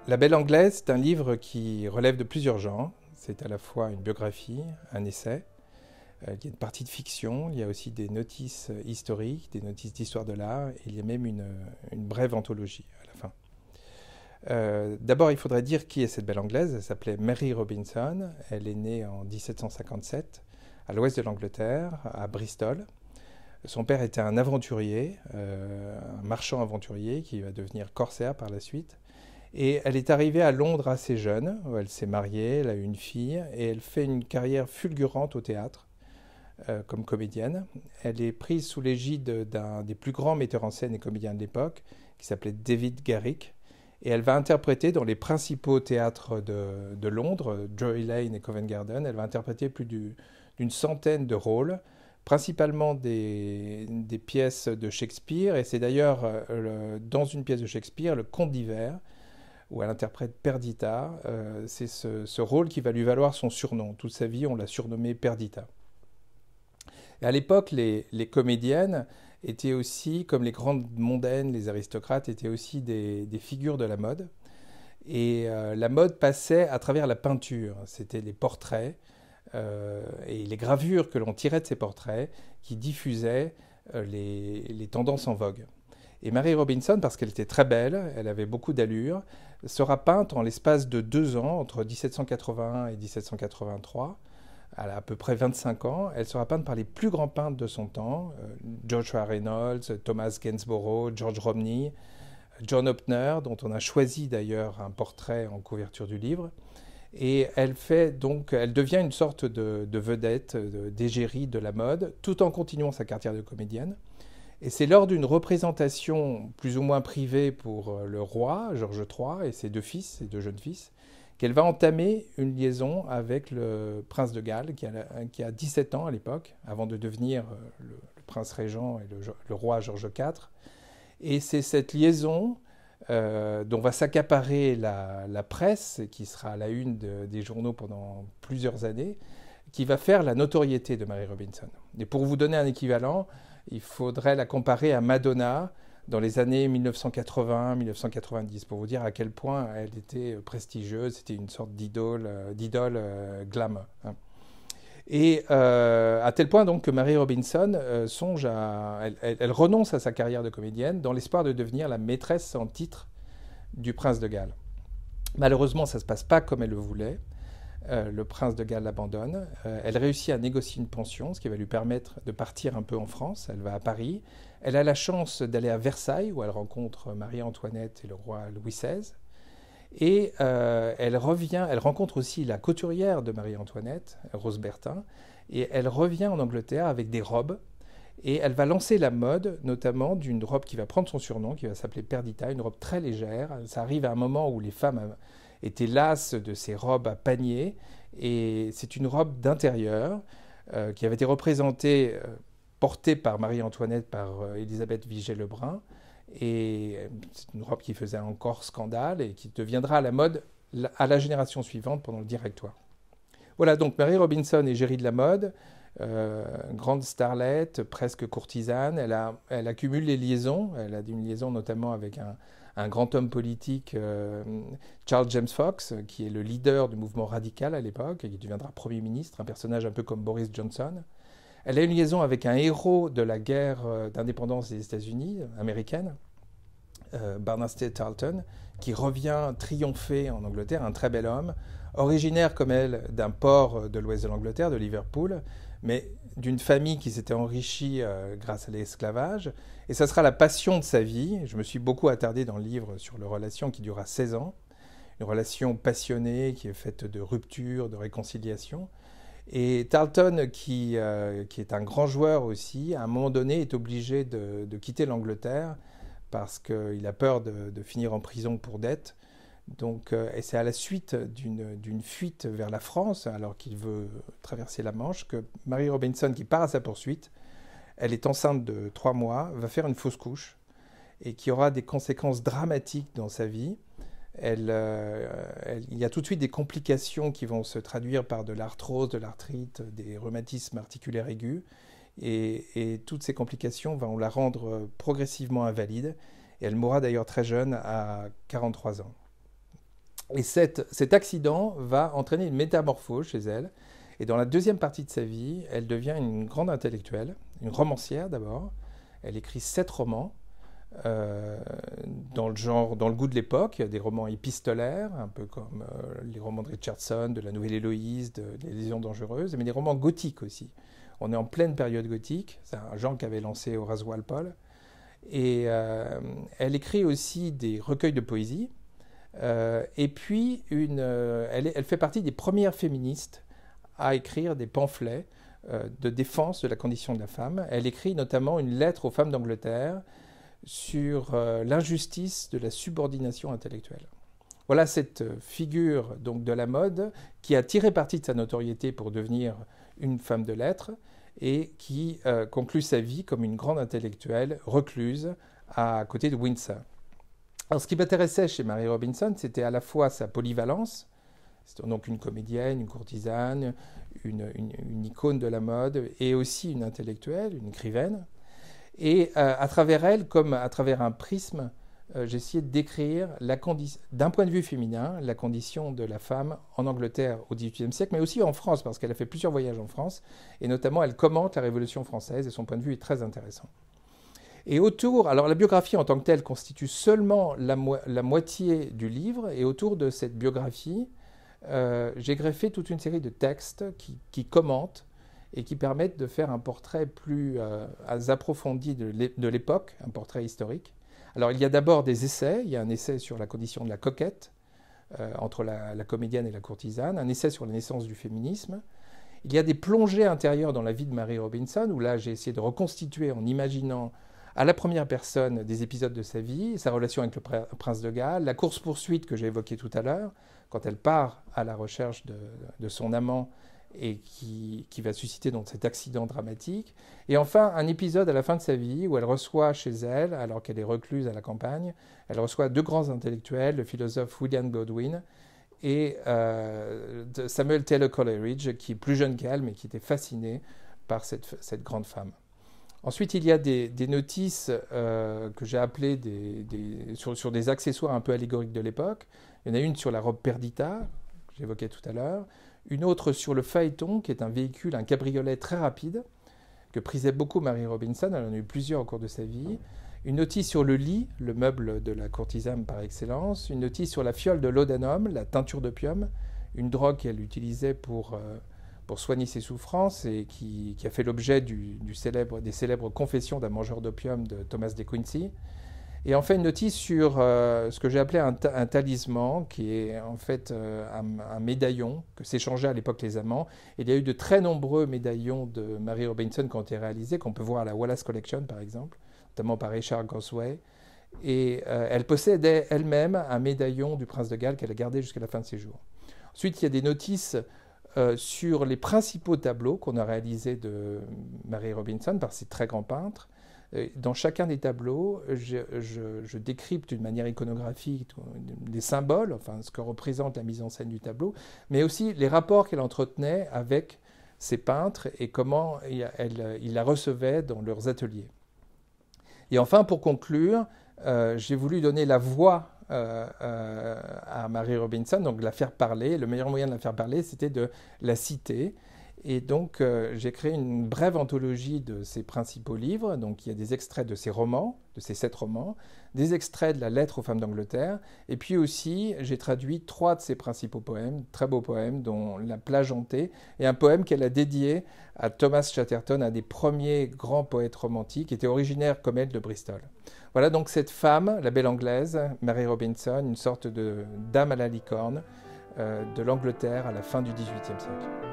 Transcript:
La Belle Anglaise, c'est un livre qui relève de plusieurs genres. C'est à la fois une biographie, un essai, il y a une partie de fiction, il y a aussi des notices historiques, des notices d'histoire de l'art, et il y a même une brève anthologie à la fin. D'abord, il faudrait dire qui est cette Belle Anglaise. Elle s'appelait Mary Robinson. Elle est née en 1757 à l'ouest de l'Angleterre, à Bristol. Son père était un aventurier, un marchand aventurier qui va devenir corsaire par la suite. Et elle est arrivée à Londres assez jeune, où elle s'est mariée, elle a eu une fille, et elle fait une carrière fulgurante au théâtre comme comédienne. Elle est prise sous l'égide d'un des plus grands metteurs en scène et comédiens de l'époque, qui s'appelait David Garrick, et elle va interpréter dans les principaux théâtres de Londres, Drury Lane et Covent Garden, elle va interpréter plus d'une centaine de rôles, principalement des pièces de Shakespeare, et c'est d'ailleurs dans une pièce de Shakespeare, Le Conte d'hiver, où elle interprète Perdita. C'est ce rôle qui va lui valoir son surnom. Toute sa vie, on l'a surnommée Perdita. Et à l'époque, les comédiennes étaient aussi, comme les grandes mondaines, les aristocrates, étaient aussi des figures de la mode. Et la mode passait à travers la peinture. C'était les portraits et les gravures que l'on tirait de ces portraits qui diffusaient les tendances en vogue. Et Mary Robinson, parce qu'elle était très belle, elle avait beaucoup d'allure, sera peinte en l'espace de 2 ans, entre 1781 et 1783. Elle a à peu près 25 ans. Elle sera peinte par les plus grands peintres de son temps, Joshua Reynolds, Thomas Gainsborough, George Romney, John Opner, dont on a choisi d'ailleurs un portrait en couverture du livre. Et elle devient une sorte de vedette, d'égérie de la mode, tout en continuant sa carrière de comédienne. Et c'est lors d'une représentation plus ou moins privée pour le roi, George III, et ses 2 fils, ses 2 jeunes fils, qu'elle va entamer une liaison avec le prince de Galles, qui a 17 ans à l'époque, avant de devenir le prince régent et le roi George IV. Et c'est cette liaison dont va s'accaparer la presse, qui sera à la une des journaux pendant plusieurs années, qui va faire la notoriété de Mary Robinson. Et pour vous donner un équivalent, il faudrait la comparer à Madonna dans les années 1980-1990, pour vous dire à quel point elle était prestigieuse, c'était une sorte d'idole glam. Hein. Et à tel point donc que Mary Robinson elle renonce à sa carrière de comédienne dans l'espoir de devenir la maîtresse en titre du prince de Galles. Malheureusement, ça ne se passe pas comme elle le voulait. Le prince de Galles l'abandonne. Elle réussit à négocier une pension, ce qui va lui permettre de partir un peu en France. Elle va à Paris. Elle a la chance d'aller à Versailles, où elle rencontre Marie-Antoinette et le roi Louis XVI. Et elle rencontre aussi la couturière de Marie-Antoinette, Rose Bertin, et elle revient en Angleterre avec des robes. Et elle va lancer la mode, notamment d'une robe qui va prendre son surnom, qui va s'appeler Perdita, une robe très légère. Ça arrive à un moment où les femmes étaient lasses de ces robes à panier, et c'est une robe d'intérieur qui avait été représentée, portée par Marie-Antoinette, par Élisabeth Vigée-Lebrun, et c'est une robe qui faisait encore scandale et qui deviendra à la mode à la génération suivante pendant le Directoire. Voilà, donc Mary Robinson est égérie de la mode, grande starlette, presque courtisane. Elle accumule les liaisons. Elle a une liaison notamment avec un grand homme politique, Charles James Fox, qui est le leader du mouvement radical à l'époque et qui deviendra Premier ministre, un personnage un peu comme Boris Johnson. Elle a une liaison avec un héros de la guerre d'indépendance des États-Unis américaine, Barnasty Tarleton, qui revient triompher en Angleterre, un très bel homme, originaire comme elle d'un port de l'ouest de l'Angleterre, de Liverpool, mais d'une famille qui s'était enrichie grâce à l'esclavage. Et ça sera la passion de sa vie. Je me suis beaucoup attardé dans le livre sur leur relation qui durera 16 ans. Une relation passionnée qui est faite de ruptures, de réconciliation. Et Tarleton, qui est un grand joueur aussi, à un moment donné est obligé de quitter l'Angleterre parce qu'il a peur de finir en prison pour dette. Donc, et c'est à la suite d'une fuite vers la France, alors qu'il veut traverser la Manche, que Mary Robinson, qui part à sa poursuite, elle est enceinte de 3 mois, va faire une fausse couche, et qui aura des conséquences dramatiques dans sa vie. Il y a tout de suite des complications qui vont se traduire par de l'arthrose, de l'arthrite, des rhumatismes articulaires aigus. Et toutes ces complications vont la rendre progressivement invalide. Et elle mourra d'ailleurs très jeune, à 43 ans. Et cet accident va entraîner une métamorphose chez elle. Et dans la deuxième partie de sa vie, elle devient une grande intellectuelle, une romancière d'abord. Elle écrit 7 romans dans le genre, dans le goût de l'époque, des romans épistolaires, un peu comme les romans de Richardson, de la Nouvelle Héloïse, des Lésions dangereuses, mais des romans gothiques aussi. On est en pleine période gothique, c'est un genre qu'avait lancé Horace Walpole. Et elle écrit aussi des recueils de poésie. Et puis, elle fait partie des premières féministes à écrire des pamphlets de défense de la condition de la femme. Elle écrit notamment une lettre aux femmes d'Angleterre sur l'injustice de la subordination intellectuelle. Voilà cette figure donc, de la mode qui a tiré parti de sa notoriété pour devenir une femme de lettres et qui conclut sa vie comme une grande intellectuelle recluse à côté de Windsor. Alors, ce qui m'intéressait chez Mary Robinson, c'était à la fois sa polyvalence, c'était donc une comédienne, une courtisane, une icône de la mode, et aussi une intellectuelle, une écrivaine. Et à travers elle, comme à travers un prisme, j'ai essayé de décrire, d'un point de vue féminin, la condition de la femme en Angleterre au XVIIIe siècle, mais aussi en France, parce qu'elle a fait plusieurs voyages en France, et notamment elle commente la Révolution française, et son point de vue est très intéressant. Et autour, alors la biographie en tant que telle constitue seulement la moitié du livre, et autour de cette biographie, j'ai greffé toute une série de textes qui commentent et qui permettent de faire un portrait plus approfondi de l'époque, un portrait historique. Alors il y a d'abord des essais, il y a un essai sur la condition de la coquette, entre la comédienne et la courtisane, un essai sur la naissance du féminisme. Il y a des plongées intérieures dans la vie de Mary Robinson, où là j'ai essayé de reconstituer en imaginant à la première personne des épisodes de sa vie, sa relation avec le prince de Galles, la course-poursuite que j'ai évoquée tout à l'heure, quand elle part à la recherche de son amant et qui va susciter donc cet accident dramatique. Et enfin, un épisode à la fin de sa vie où elle reçoit chez elle, alors qu'elle est recluse à la campagne, elle reçoit 2 grands intellectuels, le philosophe William Godwin et Samuel Taylor Coleridge, qui est plus jeune qu'elle, mais qui était fasciné par cette grande femme. Ensuite, il y a des notices que j'ai appelées sur des accessoires un peu allégoriques de l'époque. Il y en a une sur la robe Perdita, que j'évoquais tout à l'heure. Une autre sur le phaéton, qui est un véhicule, un cabriolet très rapide, que prisait beaucoup Mary Robinson. Elle en a eu plusieurs au cours de sa vie. Une notice sur le lit, le meuble de la courtisane par excellence. Une notice sur la fiole de laudanum, la teinture d'opium, une drogue qu'elle utilisait pour soigner ses souffrances et qui a fait l'objet des célèbres confessions d'un mangeur d'opium de Thomas de Quincey. Et enfin une notice sur ce que j'ai appelé un talisman, qui est en fait un médaillon que s'échangeaient à l'époque les amants. Et il y a eu de très nombreux médaillons de Mary Robinson qui ont été réalisés, qu'on peut voir à la Wallace Collection par exemple, notamment par Richard Gosway. Et elle possédait elle-même un médaillon du prince de Galles qu'elle a gardé jusqu'à la fin de ses jours. Ensuite, il y a des notices sur les principaux tableaux qu'on a réalisés de Mary Robinson par ces très grands peintres. Dans chacun des tableaux, je décrypte d'une manière iconographique les symboles, enfin ce que représente la mise en scène du tableau, mais aussi les rapports qu'elle entretenait avec ces peintres et comment il la recevait dans leurs ateliers. Et enfin, pour conclure, j'ai voulu donner la voix à Mary Robinson, donc la faire parler. Le meilleur moyen de la faire parler, c'était de la citer. Et donc, j'ai créé une brève anthologie de ses principaux livres. Donc, il y a des extraits de ses romans, de ses 7 romans, des extraits de la lettre aux femmes d'Angleterre. Et puis aussi, j'ai traduit 3 de ses principaux poèmes, très beaux poèmes, dont La plage hantée, et un poème qu'elle a dédié à Thomas Chatterton, un des premiers grands poètes romantiques, qui était originaire comme elle de Bristol. Voilà donc cette femme, la belle anglaise, Mary Robinson, une sorte de dame à la licorne de l'Angleterre à la fin du XVIIIe siècle.